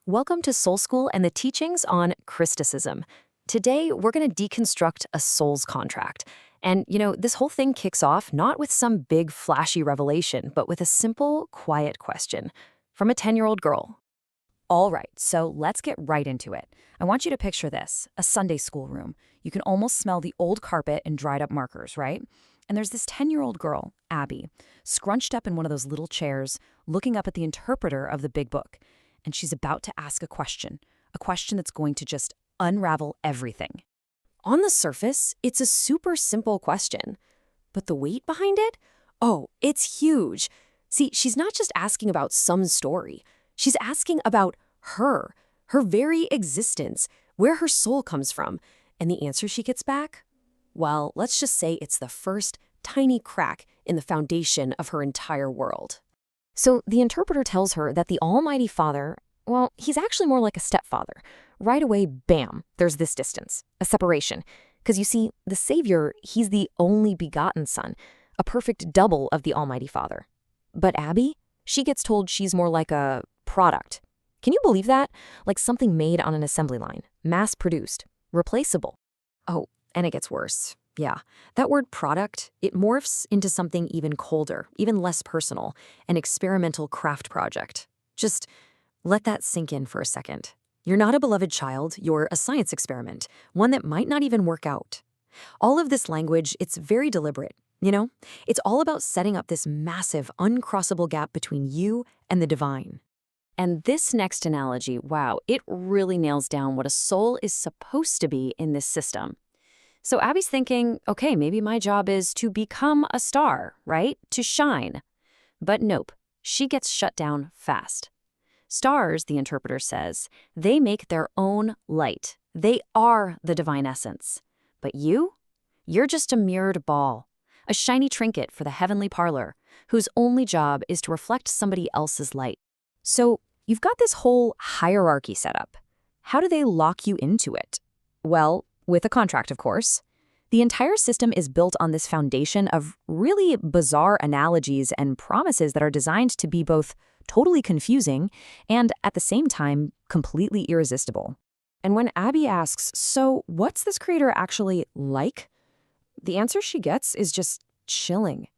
Welcome to Soul School and the teachings on Crysticism. Today, we're going to deconstruct a soul's contract. And, this whole thing kicks off not with some big, flashy revelation, but with a simple, quiet question from a 10-year-old girl. All right, so let's get right into it. I want you to picture this, a Sunday school room. You can almost smell the old carpet and dried up markers, right? And there's this 10-year-old girl, Abby, scrunched up in one of those little chairs, looking up at the interpreter of the big book. And she's about to ask a question that's going to just unravel everything. On the surface, it's a super simple question. But the weight behind it? Oh, it's huge. See, she's not just asking about some story. She's asking about her very existence, where her soul comes from. And the answer she gets back? Well, let's just say it's the first tiny crack in the foundation of her entire world. So the interpreter tells her that the Almighty Father, well, he's actually more like a stepfather. Right away, bam, there's this distance, a separation. Because you see, the Savior, he's the only begotten Son, a perfect double of the Almighty Father. But Abby, she gets told she's more like a product. Can you believe that? Like something made on an assembly line, mass-produced, replaceable. Oh, and it gets worse. Yeah, that word product, it morphs into something even colder, even less personal, an experimental craft project. Just let that sink in for a second. You're not a beloved child, you're a science experiment, one that might not even work out. All of this language, it's very deliberate, It's all about setting up this massive, uncrossable gap between you and the divine. And this next analogy, wow, it really nails down what a soul is supposed to be in this system. So Abby's thinking, okay, maybe my job is to become a star, right? To shine. But nope, she gets shut down fast. Stars, the interpreter says, they make their own light. They are the divine essence. But you're just a mirrored ball, a shiny trinket for the heavenly parlor, whose only job is to reflect somebody else's light. So you've got this whole hierarchy set up. How do they lock you into it? Well, with a contract, of course. The entire system is built on this foundation of really bizarre analogies and promises that are designed to be both totally confusing and, at the same time, completely irresistible. And when Abby asks, so what's this creator actually like? The answer she gets is just chilling.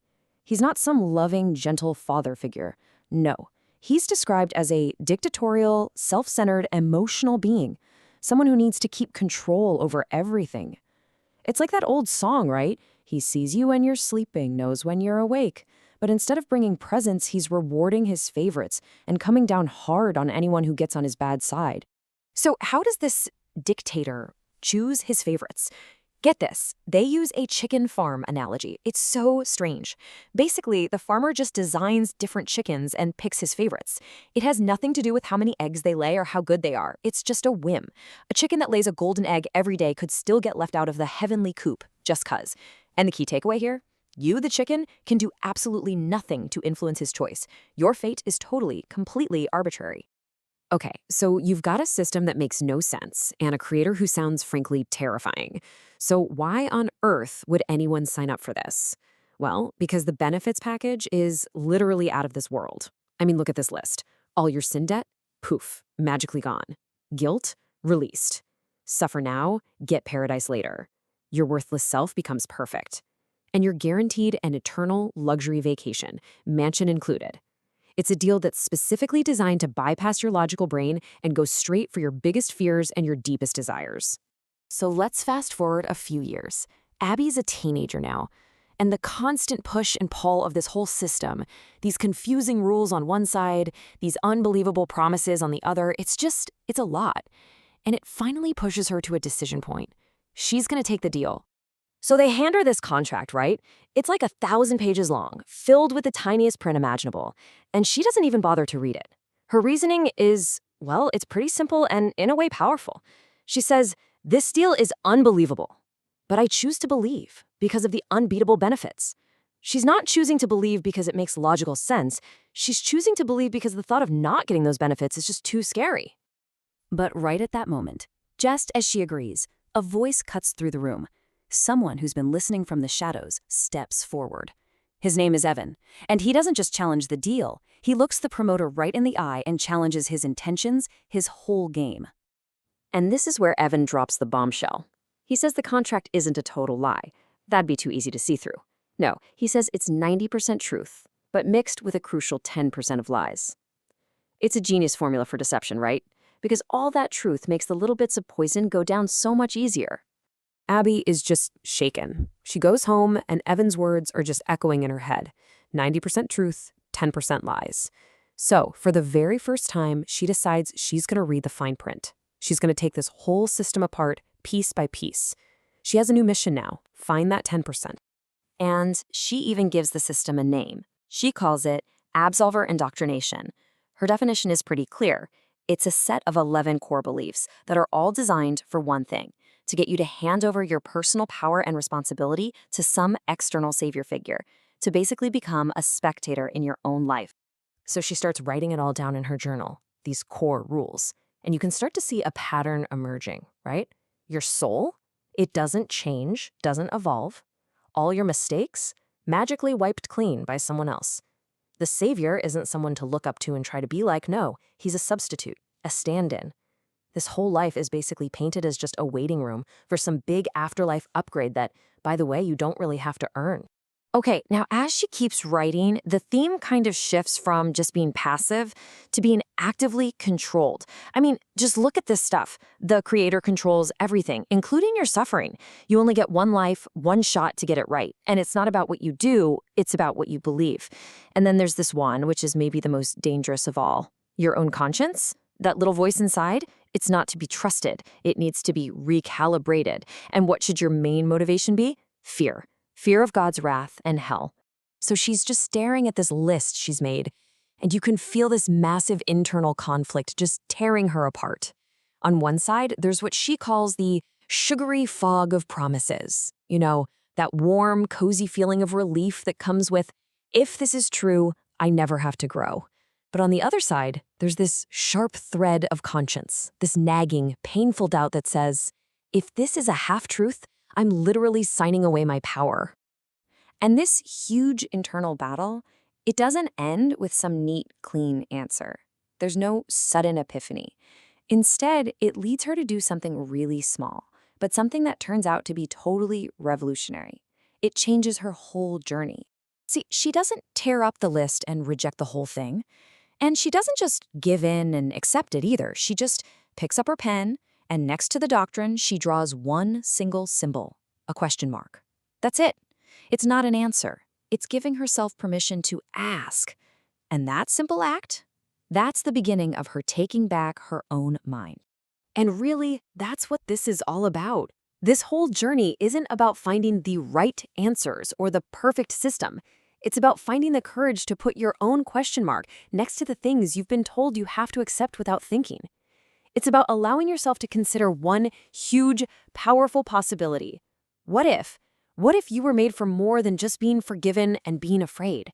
He's not some loving, gentle father figure. No, he's described as a dictatorial, self-centered, emotional being, someone who needs to keep control over everything. It's like that old song, right? He sees you when you're sleeping, knows when you're awake. But instead of bringing presents, he's rewarding his favorites and coming down hard on anyone who gets on his bad side. So how does this dictator choose his favorites? Get this, they use a chicken farm analogy. It's so strange. Basically, the farmer just designs different chickens and picks his favorites. It has nothing to do with how many eggs they lay or how good they are. It's just a whim. A chicken that lays a golden egg every day could still get left out of the heavenly coop, just 'cause. And the key takeaway here? You, the chicken, can do absolutely nothing to influence his choice. Your fate is totally, completely arbitrary. Okay, so you've got a system that makes no sense and a creator who sounds frankly terrifying. So why on earth would anyone sign up for this? Well, because the benefits package is literally out of this world. I mean, look at this list. All your sin debt? Poof, magically gone. Guilt? Released. Suffer now, get paradise later. Your worthless self becomes perfect. And you're guaranteed an eternal luxury vacation, mansion included. It's a deal that's specifically designed to bypass your logical brain and go straight for your biggest fears and your deepest desires. So let's fast forward a few years. Abby's a teenager now, and the constant push and pull of this whole system, these confusing rules on one side, these unbelievable promises on the other, it's a lot. And it finally pushes her to a decision point. She's going to take the deal. So they hand her this contract, right? It's like 1,000 pages long, filled with the tiniest print imaginable, and she doesn't even bother to read it. Her reasoning is, well, it's pretty simple and in a way powerful. She says, this deal is unbelievable, but I choose to believe because of the unbeatable benefits. She's not choosing to believe because it makes logical sense. She's choosing to believe because the thought of not getting those benefits is just too scary. But right at that moment, just as she agrees, a voice cuts through the room. Someone who's been listening from the shadows steps forward. His name is Evan, and he doesn't just challenge the deal. He looks the promoter right in the eye and challenges his intentions, his whole game. And this is where Evan drops the bombshell. He says the contract isn't a total lie. That'd be too easy to see through. No, he says it's 90% truth, but mixed with a crucial 10% of lies. It's a genius formula for deception, right? Because all that truth makes the little bits of poison go down so much easier. Abby is just shaken. She goes home, and Evan's words are just echoing in her head. 90% truth, 10% lies. So, for the very first time, she decides she's going to read the fine print. She's going to take this whole system apart, piece by piece. She has a new mission now. Find that 10%. And she even gives the system a name. She calls it Absolver Indoctrination. Her definition is pretty clear. It's a set of 11 core beliefs that are all designed for one thing: to get you to hand over your personal power and responsibility to some external savior figure, to basically become a spectator in your own life. So she starts writing it all down in her journal, these core rules. And you can start to see a pattern emerging, right? Your soul, it doesn't change, doesn't evolve. All your mistakes, magically wiped clean by someone else. The savior isn't someone to look up to and try to be like. No, he's a substitute, a stand-in. This whole life is basically painted as just a waiting room for some big afterlife upgrade that, by the way, you don't really have to earn. Okay, now as she keeps writing, the theme kind of shifts from just being passive to being actively controlled. I mean, just look at this stuff. The creator controls everything, including your suffering. You only get one life, one shot to get it right. And it's not about what you do, it's about what you believe. And then there's this one, which is maybe the most dangerous of all. Your own conscience? That little voice inside? It's not to be trusted. It needs to be recalibrated. And what should your main motivation be? Fear. Fear of God's wrath and hell. So she's just staring at this list she's made, and you can feel this massive internal conflict just tearing her apart. On one side, there's what she calls the sugary fog of promises. You know, that warm, cozy feeling of relief that comes with, if this is true, I never have to grow. But on the other side, there's this sharp thread of conscience, this nagging, painful doubt that says, if this is a half-truth, I'm literally signing away my power. And this huge internal battle, it doesn't end with some neat, clean answer. There's no sudden epiphany. Instead, it leads her to do something really small, but something that turns out to be totally revolutionary. It changes her whole journey. See, she doesn't tear up the list and reject the whole thing. And she doesn't just give in and accept it either. She just picks up her pen, and next to the doctrine, she draws one single symbol, a question mark. That's it. It's not an answer. It's giving herself permission to ask. And that simple act, that's the beginning of her taking back her own mind. And really, that's what this is all about. This whole journey isn't about finding the right answers or the perfect system. It's about finding the courage to put your own question mark next to the things you've been told you have to accept without thinking. It's about allowing yourself to consider one huge, powerful possibility. What if you were made for more than just being forgiven and being afraid?